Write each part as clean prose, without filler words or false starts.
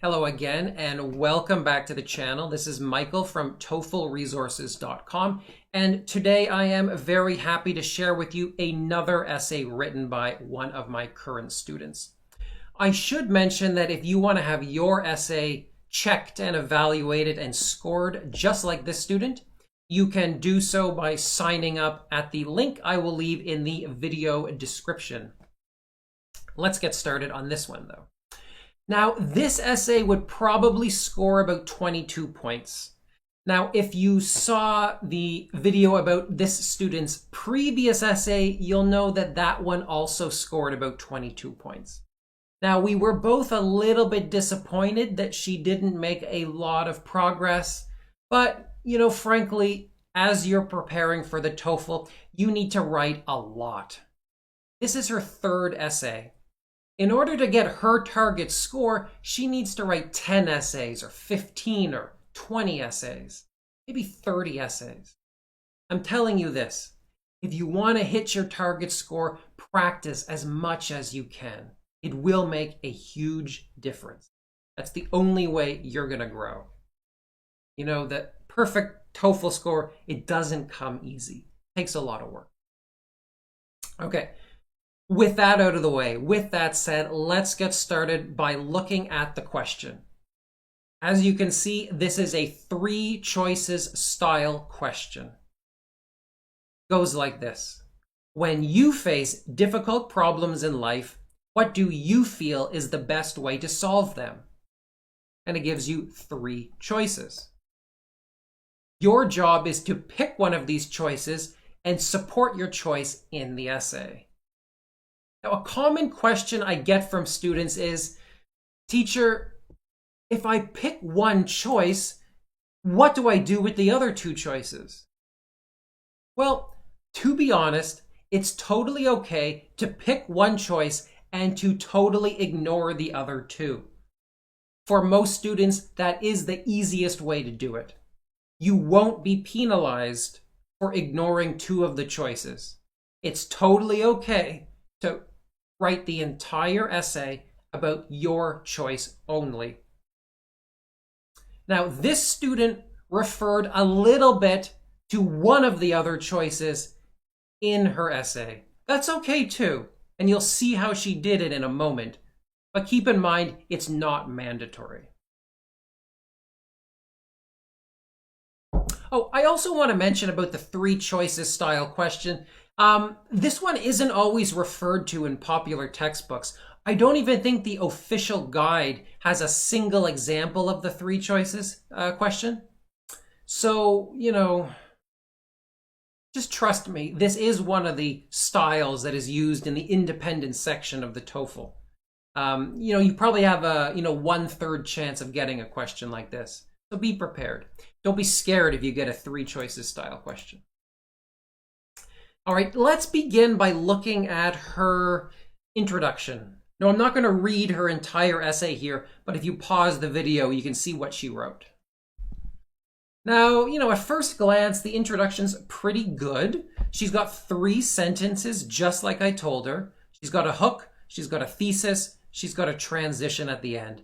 Hello again and welcome back to the channel. This is Michael from TOEFLresources.com, and today I am very happy to share with you another essay written by one of my current students. I should mention that if you want to have your essay checked and evaluated and scored just like this student, you can do so by signing up at the link I will leave in the video description. Let's get started on this one though. Now, this essay would probably score about 22 points. Now, if you saw the video about this student's previous essay, you'll know that that one also scored about 22 points. Now, we were both a little bit disappointed that she didn't make a lot of progress, but, frankly, as you're preparing for the TOEFL, you need to write a lot. This is her third essay. In order to get her target score, she needs to write 10 essays or 15 or 20 essays, maybe 30 essays. I'm telling you this, if you want to hit your target score, practice as much as you can. It will make a huge difference. That's the only way you're going to grow. The perfect TOEFL score, it doesn't come easy. It takes a lot of work. Okay. With that out of the way, with that said, let's get started by looking at the question. As you can see, this is a 3 choices style question. Goes like this. When you face difficult problems in life, what do you feel is the best way to solve them? And it gives you 3 choices. Your job is to pick one of these choices and support your choice in the essay. Now, a common question I get from students is, teacher, if I pick one choice, what do I do with the other 2 choices? Well, to be honest, it's totally okay to pick one choice and to totally ignore the other 2. For most students, that is the easiest way to do it. You won't be penalized for ignoring 2 of the choices. It's totally okay to write the entire essay about your choice only. Now, this student referred a little bit to one of the other choices in her essay. That's okay too, and you'll see how she did it in a moment. But keep in mind, it's not mandatory. Oh, I also want to mention about the 3 choices style question. This one isn't always referred to in popular textbooks. I don't even think the official guide has a single example of the 3 choices question. So, just trust me, this is one of the styles that is used in the independent section of the TOEFL. You probably have a, 1/3 chance of getting a question like this. So be prepared. Don't be scared if you get a 3 choices style question. All right, let's begin by looking at her introduction. No, I'm not going to read her entire essay here, but if you pause the video, you can see what she wrote. Now, at first glance, the introduction's pretty good. She's got 3 sentences, just like I told her. She's got a hook, she's got a thesis, she's got a transition at the end.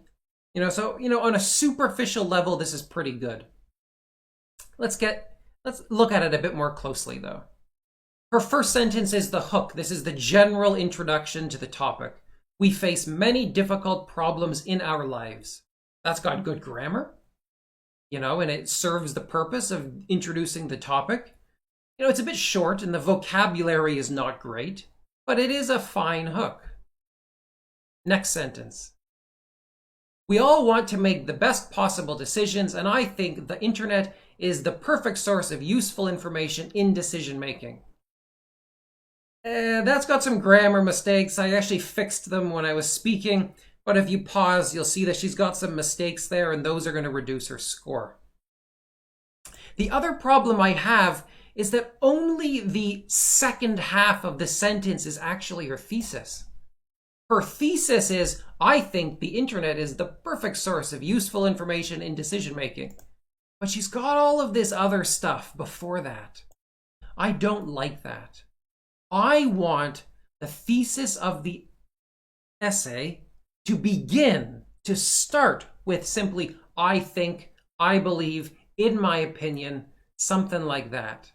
So, on a superficial level, this is pretty good. Let's look at it a bit more closely, though. Her first sentence is the hook. This is the general introduction to the topic. We face many difficult problems in our lives. That's got good grammar, and it serves the purpose of introducing the topic. It's a bit short and the vocabulary is not great, but it is a fine hook. Next sentence. We all want to make the best possible decisions, and I think the internet is the perfect source of useful information in decision making. That's got some grammar mistakes. I actually fixed them when I was speaking, but if you pause, you'll see that she's got some mistakes there, and those are going to reduce her score. The other problem I have is that only the second half of the sentence is actually her thesis. Her thesis is, I think the internet is the perfect source of useful information in decision making. But she's got all of this other stuff before that. I don't like that. I want the thesis of the essay to begin to start with simply, I think, I believe, in my opinion, something like that.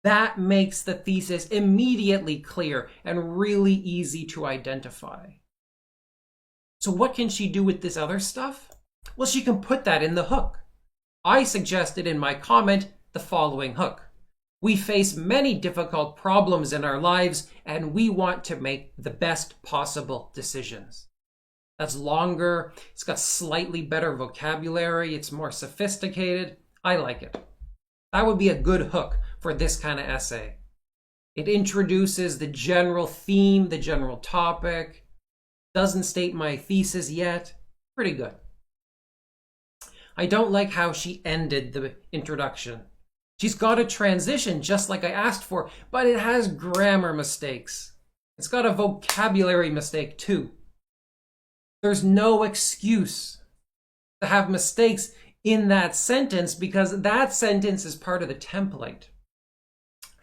That makes the thesis immediately clear and really easy to identify. So what can she do with this other stuff? Well, she can put that in the hook. I suggested in my comment the following hook. We face many difficult problems in our lives, and we want to make the best possible decisions. That's longer. It's got slightly better vocabulary. It's more sophisticated. I like it. That would be a good hook for this kind of essay. It introduces the general theme, the general topic, doesn't state my thesis yet. Pretty good. I don't like how she ended the introduction. She's got a transition just like I asked for, but it has grammar mistakes. It's got a vocabulary mistake too. There's no excuse to have mistakes in that sentence because that sentence is part of the template.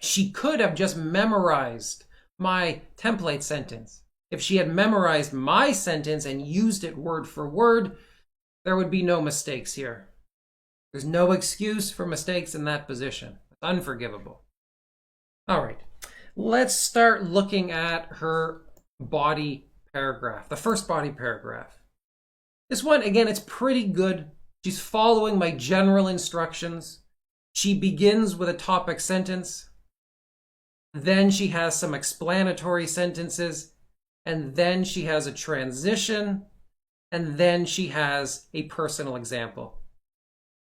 She could have just memorized my template sentence. If she had memorized my sentence and used it word for word, there would be no mistakes here. There's no excuse for mistakes in that position. It's unforgivable. All right, let's start looking at her body paragraph, the first body paragraph. This one, again, it's pretty good. She's following my general instructions. She begins with a topic sentence. Then she has some explanatory sentences. And then she has a transition. And then she has a personal example.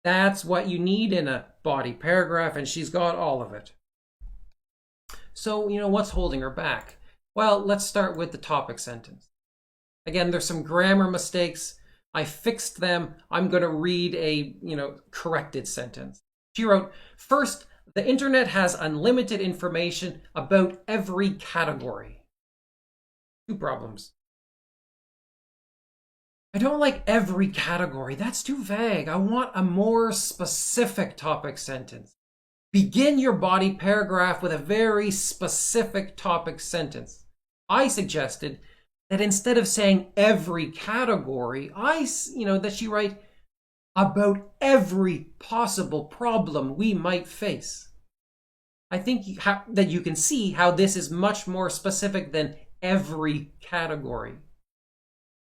That's what you need in a body paragraph, and she's got all of it. So, what's holding her back? Well, let's start with the topic sentence. Again, there's some grammar mistakes. I fixed them. I'm going to read a, corrected sentence. She wrote, first, the internet has unlimited information about every category. Two problems. I don't like every category. That's too vague. I want a more specific topic sentence. Begin your body paragraph with a very specific topic sentence. I suggested that instead of saying every category, that she write about every possible problem we might face. I think that you can see how this is much more specific than every category.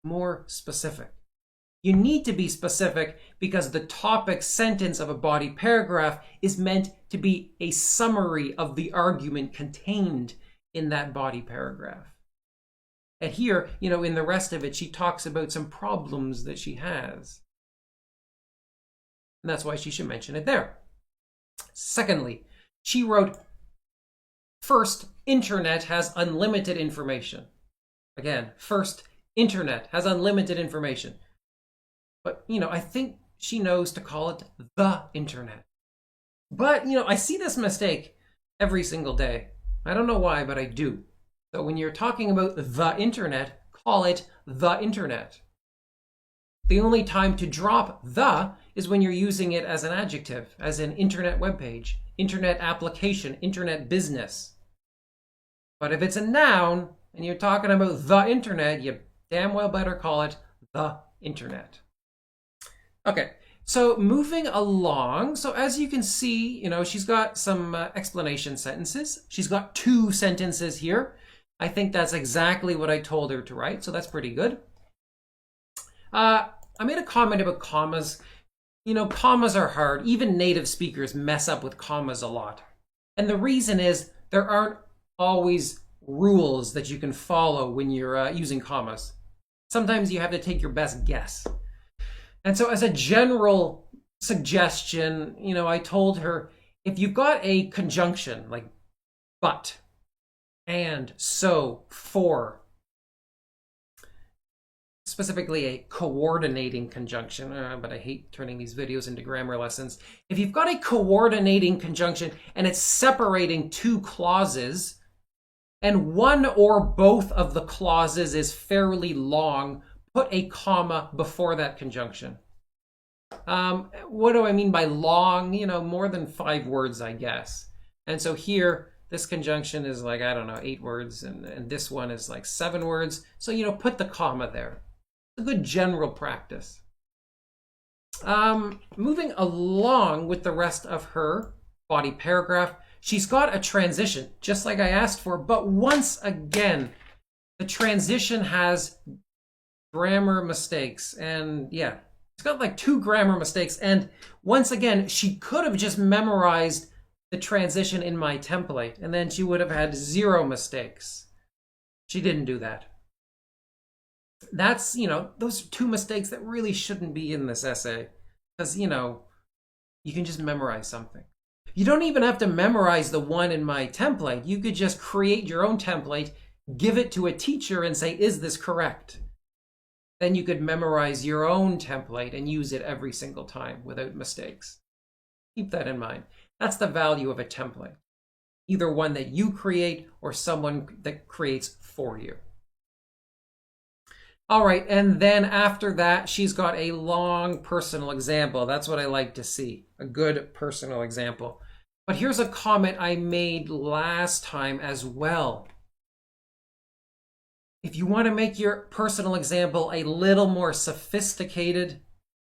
More specific. You need to be specific because the topic sentence of a body paragraph is meant to be a summary of the argument contained in that body paragraph. And here, in the rest of it, she talks about some problems that she has. And that's why she should mention it there. Secondly, she wrote, first, internet has unlimited information. Again, first, internet has unlimited information. But, I think she knows to call it the internet. But, I see this mistake every single day. I don't know why, but I do. So when you're talking about the internet, call it the internet. The only time to drop the is when you're using it as an adjective, as an internet webpage, internet application, internet business. But if it's a noun and you're talking about the internet, you damn well better call it the internet. Okay, so moving along. So as you can see, she's got some explanation sentences. She's got 2 sentences here. I think that's exactly what I told her to write, so that's pretty good. I made a comment about commas. Commas are hard. Even native speakers mess up with commas a lot. And the reason is there aren't always rules that you can follow when you're using commas. Sometimes you have to take your best guess. And so as a general suggestion, I told her, if you've got a conjunction like but, and, so, for, specifically a coordinating conjunction, but I hate turning these videos into grammar lessons. If you've got a coordinating conjunction and it's separating 2 clauses, and one or both of the clauses is fairly long, put a comma before that conjunction. What do I mean by long? More than 5 words, I guess. And so here, this conjunction is like, 8 words, and this one is like 7 words. So, put the comma there. A good general practice. Moving along with the rest of her body paragraph, she's got a transition, just like I asked for, but once again, the transition has grammar mistakes. And yeah, it's got like 2 grammar mistakes. And once again, she could have just memorized the transition in my template, and then she would have had 0 mistakes. She didn't do that. That's, those are 2 mistakes that really shouldn't be in this essay, because, you can just memorize something. You don't even have to memorize the one in my template. You could just create your own template, give it to a teacher and say, is this correct? Then you could memorize your own template and use it every single time without mistakes. Keep that in mind. That's the value of a template. Either one that you create or someone that creates for you. All right, and then after that, she's got a long personal example. That's what I like to see, a good personal example. But here's a comment I made last time as well. If you want to make your personal example a little more sophisticated,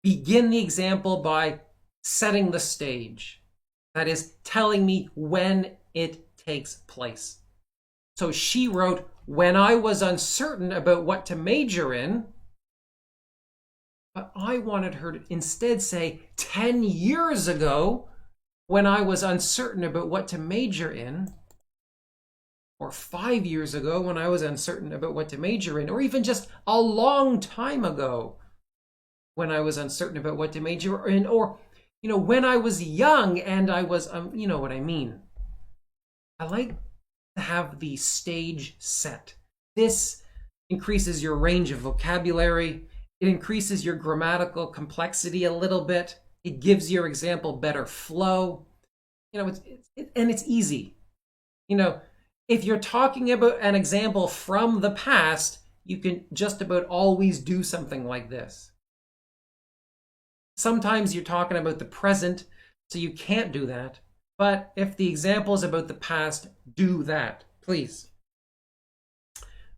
begin the example by setting the stage. That is, telling me when it takes place. So she wrote, when I was uncertain about what to major in, but I wanted her to instead say 10 years ago, when I was uncertain about what to major in, or 5 years ago when I was uncertain about what to major in, or even just a long time ago when I was uncertain about what to major in, or, when I was young and I was, you know what I mean. I like to have the stage set. This increases your range of vocabulary. It increases your grammatical complexity a little bit. It gives your example better flow. And it's easy. If you're talking about an example from the past, you can just about always do something like this. Sometimes you're talking about the present, so you can't do that. But if the example is about the past, do that, please.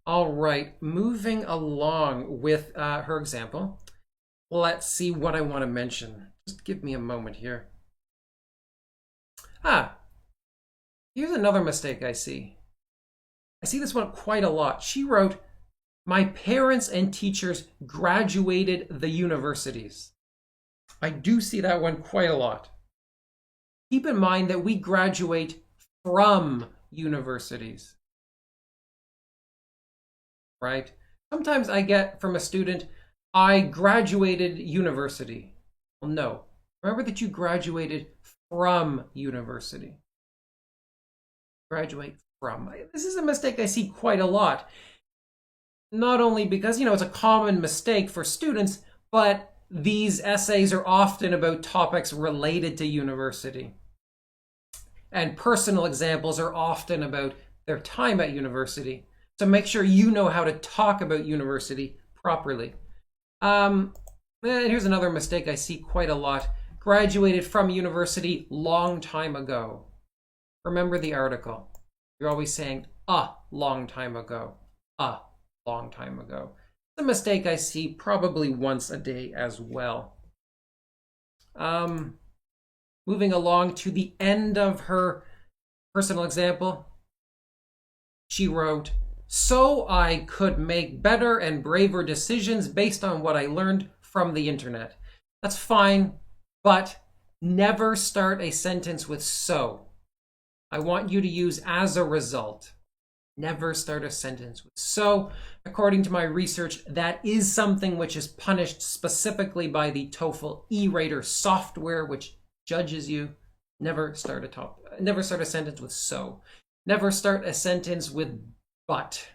All right, moving along with her example. Let's see what I want to mention. Just give me a moment here. Here's another mistake I see. I see this one quite a lot. She wrote, my parents and teachers graduated the universities. I do see that one quite a lot. Keep in mind that we graduate from universities, right? Sometimes I get from a student, I graduated university. Well, no. Remember that you graduated from university. Graduate from. This is a mistake I see quite a lot. Not only because, it's a common mistake for students, but these essays are often about topics related to university. And personal examples are often about their time at university. So make sure you know how to talk about university properly. Here's another mistake I see quite a lot. Graduated from university long time ago. Remember the article. You're always saying, a long time ago. A long time ago. It's a mistake I see probably once a day as well. Moving along to the end of her personal example, she wrote, so I could make better and braver decisions based on what I learned from the internet. That's fine, but never start a sentence with so. I want you to use as a result. Never start a sentence with so. According to my research, that is something which is punished specifically by the TOEFL e-rater software, which judges you. Never start a sentence with so. Never start a sentence with but.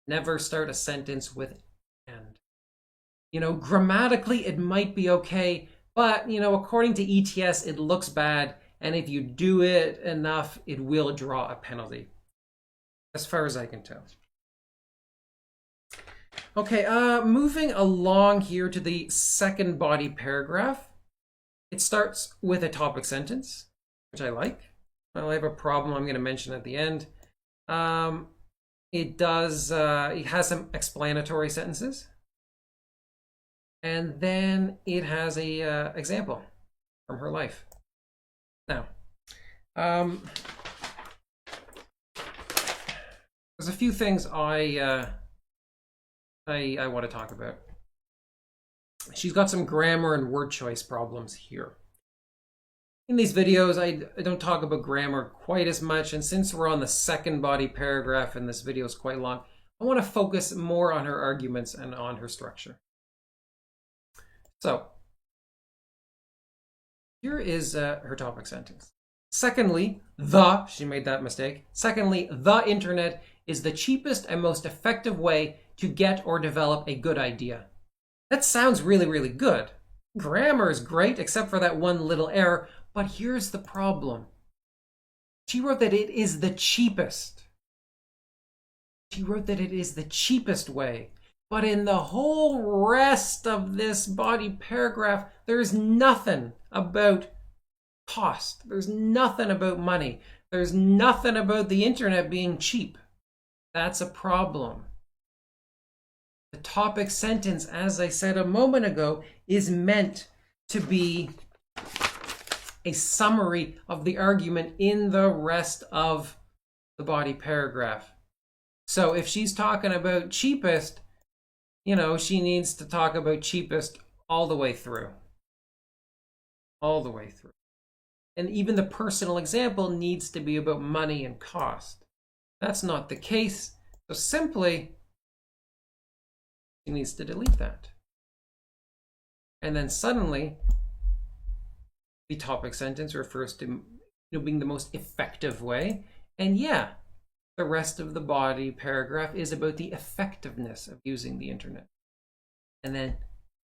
Never start a sentence with and. Grammatically it might be okay, but according to ETS it looks bad, and if you do it enough, it will draw a penalty, as far as I can tell. Okay, moving along here to the second body paragraph. It starts with a topic sentence, which I like. I have a problem I'm going to mention at the end. It has some explanatory sentences. And then it has a example from her life. Now, there's a few things I want to talk about. She's got some grammar and word choice problems here. In these videos, I don't talk about grammar quite as much, and since we're on the second body paragraph and this video is quite long, I want to focus more on her arguments and on her structure. So, here is her topic sentence. Secondly, she made that mistake. Secondly, the internet is the cheapest and most effective way to get or develop a good idea. That sounds really, really good. Grammar is great, except for that one little error. But here's the problem. She wrote that it is the cheapest. She wrote that it is the cheapest way. But in the whole rest of this body paragraph, there's nothing about cost. There's nothing about money. There's nothing about the internet being cheap. That's a problem. The topic sentence, as I said a moment ago, is meant to be a summary of the argument in the rest of the body paragraph. So if she's talking about cheapest, she needs to talk about cheapest all the way through. All the way through. And even the personal example needs to be about money and cost. That's not the case. So simply, she needs to delete that. And then suddenly, the topic sentence refers to being the most effective way. And yeah, the rest of the body paragraph is about the effectiveness of using the internet. And then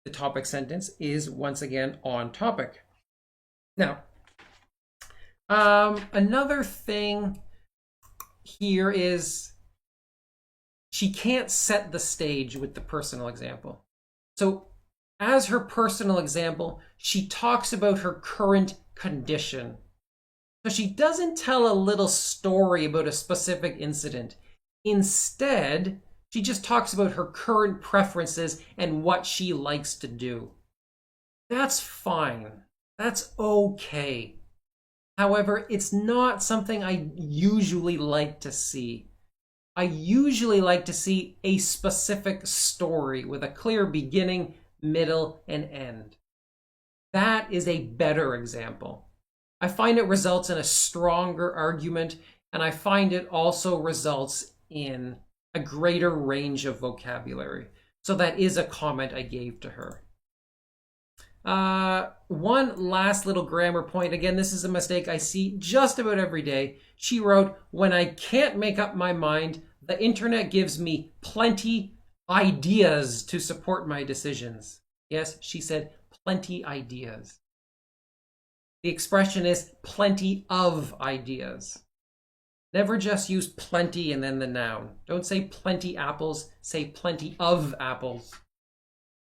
the topic sentence is once again on topic. Now, another thing here is she can't set the stage with the personal example. So as her personal example, she talks about her current condition. So she doesn't tell a little story about a specific incident. Instead, she just talks about her current preferences and what she likes to do. That's fine. That's okay. However, it's not something I usually like to see. I usually like to see a specific story with a clear beginning, middle, and end. That is a better example. I find it results in a stronger argument, and I find it also results in a greater range of vocabulary. So that is a comment I gave to her. One last little grammar point. Again, this is a mistake I see just about every day. She wrote, "When I can't make up my mind, the internet gives me plenty ideas to support my decisions." Yes, she said plenty ideas. The expression is plenty of ideas. Never just use plenty and then the noun. Don't say plenty apples, say plenty of apples.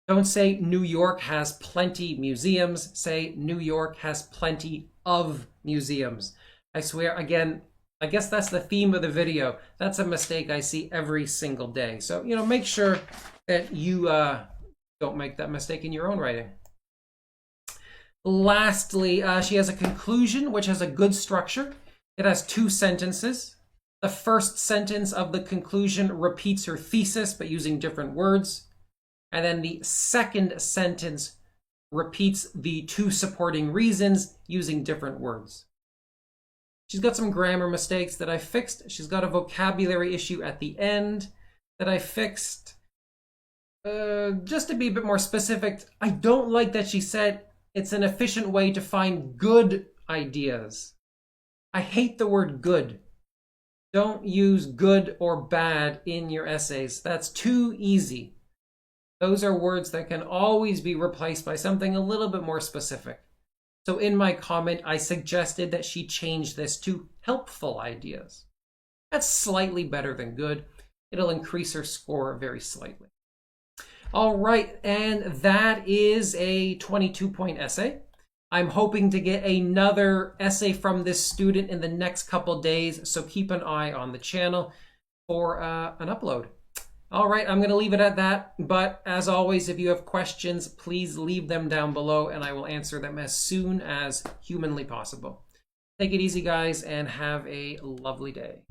Don't say New York has plenty museums, say New York has plenty of museums. I swear, again, I guess that's the theme of the video. That's a mistake I see every single day. So, make sure that you don't make that mistake in your own writing. Lastly, she has a conclusion, which has a good structure. It has 2 sentences. The first sentence of the conclusion repeats her thesis, but using different words. And then the second sentence repeats the 2 supporting reasons using different words. She's got some grammar mistakes that I fixed. She's got a vocabulary issue at the end that I fixed. Just to be a bit more specific, I don't like that she said it's an efficient way to find good ideas. I hate the word good. Don't use good or bad in your essays. That's too easy. Those are words that can always be replaced by something a little bit more specific. So in my comment, I suggested that she change this to helpful ideas. That's slightly better than good. It'll increase her score very slightly. All right, and that is a 22-point essay. I'm hoping to get another essay from this student in the next couple days, so keep an eye on the channel for an upload. All right, I'm going to leave it at that. But as always, if you have questions, please leave them down below and I will answer them as soon as humanly possible. Take it easy, guys, and have a lovely day.